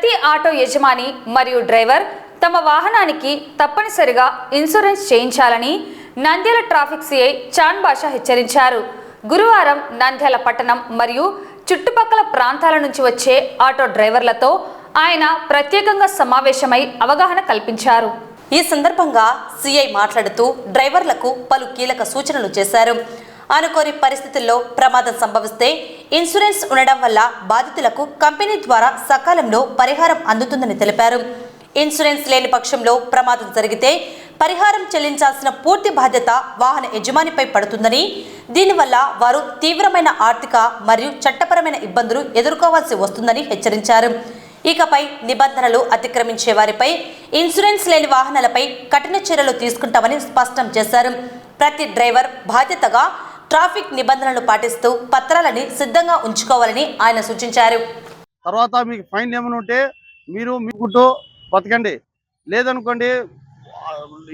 ప్రతి ఆటో యజమాని మరియు డ్రైవర్ తమ వాహనానికి తప్పనిసరిగా ఇన్సూరెన్స్ చేయించాలని నంద్యాల ట్రాఫిక్ సిఐ చాంద్ బాషా హెచ్చరించారు. గురువారం నంద్యాల పట్టణం మరియు చుట్టుపక్కల ప్రాంతాల నుంచి వచ్చే ఆటో డ్రైవర్లతో ఆయన ప్రత్యేకంగా సమావేశమై అవగాహన కల్పించారు. ఈ సందర్భంగా సిఐ మాట్లాడుతూ డ్రైవర్లకు పలు కీలక సూచనలు చేశారు. అనుకోని పరిస్థితుల్లో ప్రమాదం సంభవిస్తే ఇన్సూరెన్స్ ఉండడం వల్ల బాధితులకు కంపెనీ ద్వారా సకాలంలో పరిహారం అందుతుందని తెలిపారు. ఇన్సూరెన్స్ లేని పక్షంలో ప్రమాదం జరిగితే పరిహారం చెల్లించాల్సిన పూర్తి బాధ్యత వాహన యజమానిపై పడుతుందని, దీనివల్ల వారు తీవ్రమైన ఆర్థిక మరియు చట్టపరమైన ఇబ్బందులు ఎదుర్కోవాల్సి వస్తుందని హెచ్చరించారు. ఇకపై నిబంధనలు అతిక్రమించే వారిపై ఇన్సూరెన్స్ లేని వాహనాలపై కఠిన చర్యలు తీసుకుంటామని స్పష్టం చేశారు. ప్రతి డ్రైవర్ బాధ్యతగా ట్రాఫిక్ నిబంధనలు పాటిస్తూ పత్రాలని సిద్ధంగా ఉంచుకోవాలని ఆయన సూచించారు. తర్వాత మీకు ఫైన్ ఏమైనా ఉంటే మీరు మీకుంటూ బతకండి, లేదనుకోండి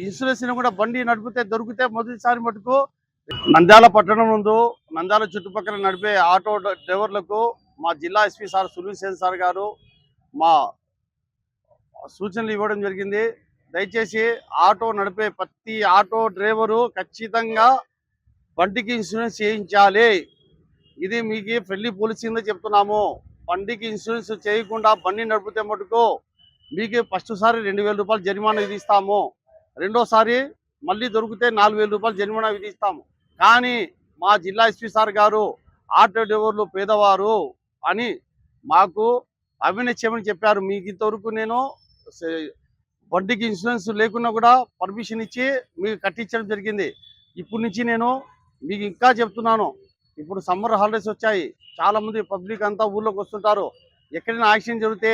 ఇన్సూరెన్స్ కూడా బండి నడిపితే దొరికితే మొదటిసారి మటుకు నంద్యాల పట్టణం ముందు నంద్యాల చుట్టుపక్కల నడిపే ఆటో డ్రైవర్లకు మా జిల్లా SP sir Sunil Sen sir గారు మా సూచనలు ఇవ్వడం జరిగింది. దయచేసి ఆటో నడిపే ప్రతి ఆటో డ్రైవరు ఖచ్చితంగా బండికి ఇన్సూరెన్స్ చేయించాలి. ఇది మీకు ఫ్రెండ్లీ పాలసీ కింద చెప్తున్నాము. బండికి ఇన్సూరెన్స్ చేయకుండా బండి నడిపితే మటుకు మీకు ఫస్ట్ సారి 2000 రూపాయలు జరిమానా విధిస్తాము, రెండోసారి మళ్ళీ దొరికితే 4000 రూపాయలు జరిమానా విధిస్తాము. కానీ మా జిల్లా ఎస్పీ సార్ గారు ఆటో డ్రైవర్లు పేదవారు అని మాకు అవినీతి చేయమని చెప్పారు. మీకు ఇంతవరకు నేను బండికి ఇన్సూరెన్స్ లేకున్నా కూడా పర్మిషన్ ఇచ్చి మీకు కట్టించడం జరిగింది. ఇప్పటి నుంచి నేను మీకు ఇంకా చెప్తున్నాను, ఇప్పుడు సమ్మర్ హాలిడేస్ వచ్చాయి, చాలామంది పబ్లిక్ అంతా ఊళ్ళోకి వస్తుంటారు. ఎక్కడైనా యాక్సిడెంట్ జరిగితే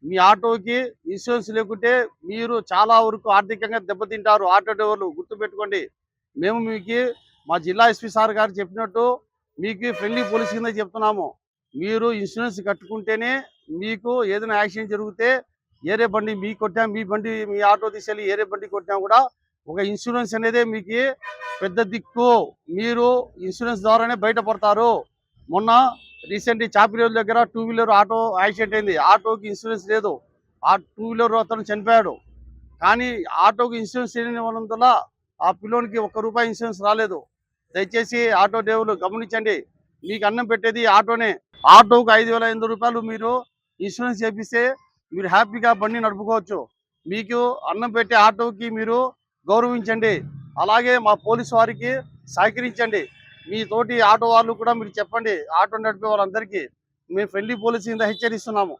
మీ ఆటోకి ఇన్సూరెన్స్ లేకుంటే మీరు చాలా వరకు ఆర్థికంగా దెబ్బతింటారు. ఆటో డ్రైవర్లు గుర్తుపెట్టుకోండి. మేము మీకు మా జిల్లా ఎస్పీ సార్ గారు చెప్పినట్టు మీకు ఫ్రెండ్లీ పాలసీ కింద చెప్తున్నాము. మీరు ఇన్సూరెన్స్ కట్టుకుంటేనే మీకు ఏదైనా యాక్సిడెంట్ జరిగితే ఏరే బండి మీకు కొట్టాం, మీ బండి మీ ఆటో తీసుకెళ్ళి ఏరే బండి కొట్టాం కూడా ఒక ఇన్సూరెన్స్ అనేది మీకు పెద్ద దిక్కు. మీరు ఇన్సూరెన్స్ ద్వారానే బయటపడతారు. మొన్న రీసెంట్లీ చాపిరేవుల దగ్గర 2 వీలర్ ఆటో యాక్సిడెంట్ అయింది. ఆటోకి ఇన్సూరెన్స్ లేదు, ఆ 2 వీలర్ అతను చనిపోయాడు. కానీ ఆటోకి ఇన్సూరెన్స్ లేనివల్ల ఆ పిల్లోనికి ₹1 ఇన్సూరెన్స్ రాలేదు. దయచేసి ఆటో డ్రైవర్లు గమనించండి, మీకు అన్నం పెట్టేది ఆటోనే. ఆటోకి 5500 రూపాయలు మీరు ఇన్సూరెన్స్ చేపిస్తే మీరు హ్యాపీగా బండి నడుపుకోవచ్చు. మీకు అన్నం పెట్టే ఆటోకి మీరు గౌరవించండి. అలాగే మా పోలీసు వారికి సహకరించండి. మీ తోటి ఆటో వాళ్ళు కూడా మీరు చెప్పండి, ఆటో నడిపే వాళ్ళందరికీ మేము ఫ్రెండ్లీ పాలసీ కింద హెచ్చరిస్తున్నాము.